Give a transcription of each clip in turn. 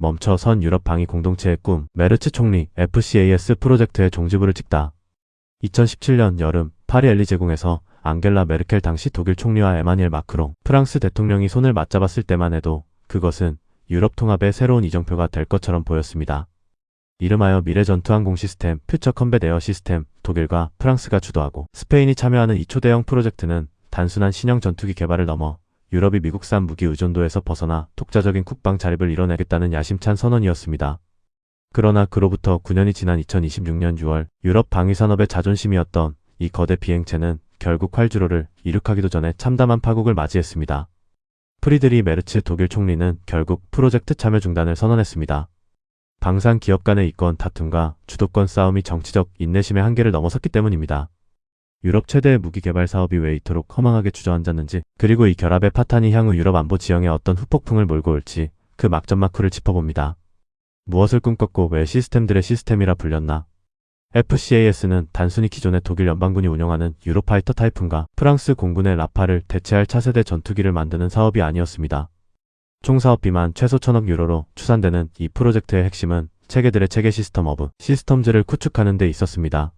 멈춰선 유럽 방위 공동체의 꿈, 메르츠 총리 FCAS 프로젝트의 종지부를 찍다. 2017년 여름 파리 엘리제궁에서 앙겔라 메르켈 당시 독일 총리와 에마니엘 마크롱 프랑스 대통령이 손을 맞잡았을 때만 해도 그것은 유럽 통합의 새로운 이정표가 될 것처럼 보였습니다. 이름하여 미래 전투항공 시스템, 퓨처 컴뱃 에어 시스템, 독일과 프랑스가 주도하고 스페인이 참여하는 이 초대형 프로젝트는 단순한 신형 전투기 개발을 넘어 유럽이 미국산 무기 의존도에서 벗어나 독자적인 국방 자립을 이뤄내겠다는 야심찬 선언이었습니다. 그러나 그로부터 9년이 지난 2026년 6월 유럽 방위산업의 자존심이었던 이 거대 비행체는 결국 활주로를 이륙하기도 전에 참담한 파국을 맞이했습니다. 프리드리 메르츠 독일 총리는 결국 프로젝트 참여 중단을 선언했습니다. 방산 기업 간의 이권 다툼과 주도권 싸움이 정치적 인내심의 한계를 넘어섰기 때문입니다. 유럽 최대의 무기 개발 사업이 왜 이토록 허망하게 주저앉았는지, 그리고 이 결합의 파탄이 향후 유럽 안보 지형에 어떤 후폭풍을 몰고 올지 그 막전막후를 짚어봅니다. 무엇을 꿈꿨고 왜 시스템들의 시스템이라 불렸나? FCAS는 단순히 기존의 독일 연방군이 운영하는 유로파이터 타이푼과 프랑스 공군의 라파를 대체할 차세대 전투기를 만드는 사업이 아니었습니다. 총 사업비만 최소 1000억 유로로 추산되는 이 프로젝트의 핵심은 체계들의 체계 시스템 오브 시스템즈를 구축하는 데 있었습니다.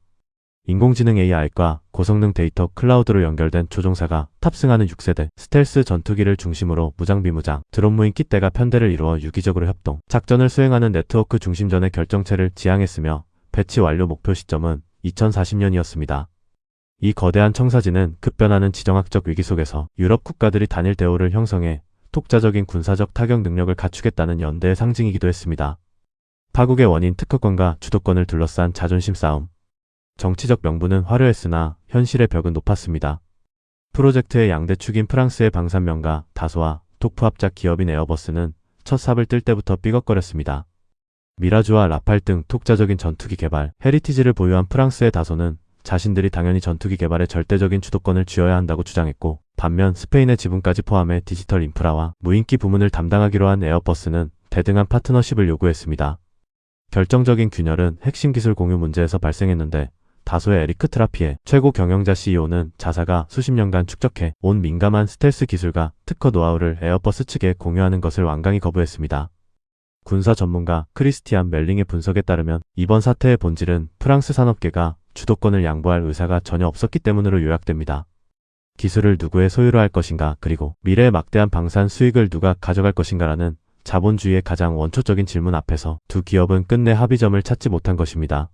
인공지능 AI과 고성능 데이터 클라우드로 연결된 조종사가 탑승하는 6세대 스텔스 전투기를 중심으로 무장 드론 무인 깃대가 편대를 이루어 유기적으로 협동, 작전을 수행하는 네트워크 중심전의 결정체를 지향했으며 배치 완료 목표 시점은 2040년이었습니다. 이 거대한 청사진은 급변하는 지정학적 위기 속에서 유럽 국가들이 단일 대오를 형성해 독자적인 군사적 타격 능력을 갖추겠다는 연대의 상징이기도 했습니다. 파국의 원인 특허권과 주도권을 둘러싼 자존심 싸움. 정치적 명분은 화려했으나 현실의 벽은 높았습니다. 프로젝트의 양대 축인 프랑스의 방산명가 다소와 독프 합작 기업인 에어버스는 첫 삽을 뜰 때부터 삐걱거렸습니다. 미라주와 라팔 등 독자적인 전투기 개발, 헤리티지를 보유한 프랑스의 다소는 자신들이 당연히 전투기 개발에 절대적인 주도권을 쥐어야 한다고 주장했고, 반면 스페인의 지분까지 포함해 디지털 인프라와 무인기 부문을 담당하기로 한 에어버스는 대등한 파트너십을 요구했습니다. 결정적인 균열은 핵심 기술 공유 문제에서 발생했는데, 다소의 에리크 트라피에 최고 경영자 CEO는 자사가 수십 년간 축적해 온 민감한 스텔스 기술과 특허 노하우를 에어버스 측에 공유하는 것을 완강히 거부했습니다. 군사 전문가 크리스티안 멜링의 분석에 따르면 이번 사태의 본질은 프랑스 산업계가 주도권을 양보할 의사가 전혀 없었기 때문으로 요약됩니다. 기술을 누구의 소유로 할 것인가, 그리고 미래의 막대한 방산 수익을 누가 가져갈 것인가라는 자본주의의 가장 원초적인 질문 앞에서 두 기업은 끝내 합의점을 찾지 못한 것입니다.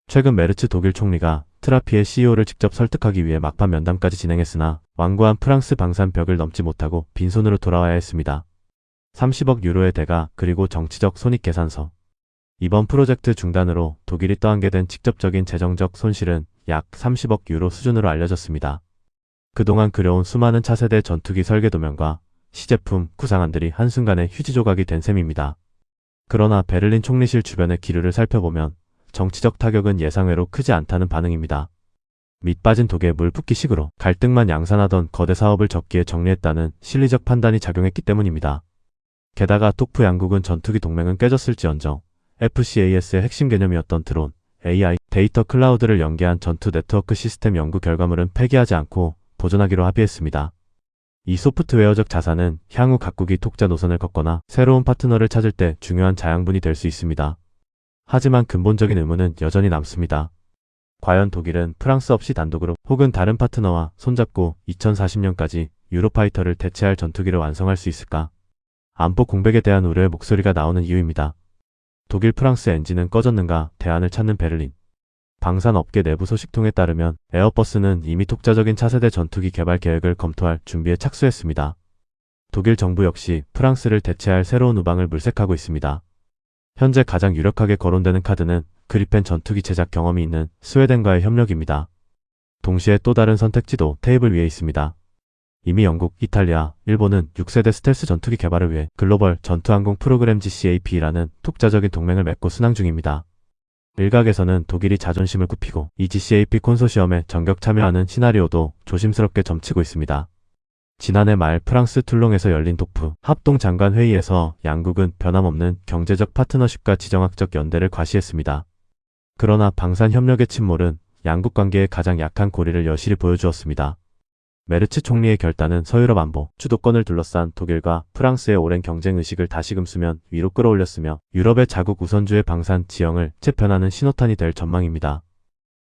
최근 메르츠 독일 총리가 트라피의 CEO를 직접 설득하기 위해 막판 면담까지 진행했으나 완고한 프랑스 방산 벽을 넘지 못하고 빈손으로 돌아와야 했습니다. 30억 유로의 대가, 그리고 정치적 손익계산서. 이번 프로젝트 중단으로 독일이 떠안게 된 직접적인 재정적 손실은 약 30억 유로 수준으로 알려졌습니다. 그동안 그려온 수많은 차세대 전투기 설계 도면과 시제품, 구상안들이 한순간에 휴지 조각이 된 셈입니다. 그러나 베를린 총리실 주변의 기류를 살펴보면 정치적 타격은 예상외로 크지 않다는 반응입니다. 밑빠진 독에 물 붓기 식으로 갈등만 양산하던 거대 사업을 적기에 정리했다는 실리적 판단이 작용했기 때문입니다. 게다가 독프 양국은 전투기 동맹은 깨졌을지언정 FCAS의 핵심 개념이었던 드론, AI, 데이터 클라우드를 연계한 전투 네트워크 시스템 연구 결과물은 폐기하지 않고 보존하기로 합의했습니다. 이 소프트웨어적 자산은 향후 각국이 독자 노선을 걷거나 새로운 파트너를 찾을 때 중요한 자양분이 될 수 있습니다. 하지만 근본적인 의문은 여전히 남습니다. 과연 독일은 프랑스 없이 단독으로 혹은 다른 파트너와 손잡고 2040년까지 유로파이터를 대체할 전투기를 완성할 수 있을까? 안보 공백에 대한 우려의 목소리가 나오는 이유입니다. 독일 프랑스 엔진은 꺼졌는가 대안을 찾는 베를린. 방산업계 내부 소식통에 따르면 에어버스는 이미 독자적인 차세대 전투기 개발 계획을 검토할 준비에 착수했습니다. 독일 정부 역시 프랑스를 대체할 새로운 우방을 물색하고 있습니다. 현재 가장 유력하게 거론되는 카드는 그리펜 전투기 제작 경험이 있는 스웨덴과의 협력입니다. 동시에 또 다른 선택지도 테이블 위에 있습니다. 이미 영국, 이탈리아, 일본은 6세대 스텔스 전투기 개발을 위해 글로벌 전투항공 프로그램 GCAP라는 독자적인 동맹을 맺고 순항 중입니다. 일각에서는 독일이 자존심을 굽히고 이 GCAP 콘소시엄에 전격 참여하는 시나리오도 조심스럽게 점치고 있습니다. 지난해 말 프랑스 툴롱에서 열린 독프 합동장관 회의에서 양국은 변함없는 경제적 파트너십과 지정학적 연대를 과시했습니다. 그러나 방산협력의 침몰은 양국 관계의 가장 약한 고리를 여실히 보여주었습니다. 메르츠 총리의 결단은 서유럽 안보, 주도권을 둘러싼 독일과 프랑스의 오랜 경쟁 의식을 다시금 수면 위로 끌어올렸으며 유럽의 자국 우선주의 방산 지형을 재편하는 신호탄이 될 전망입니다.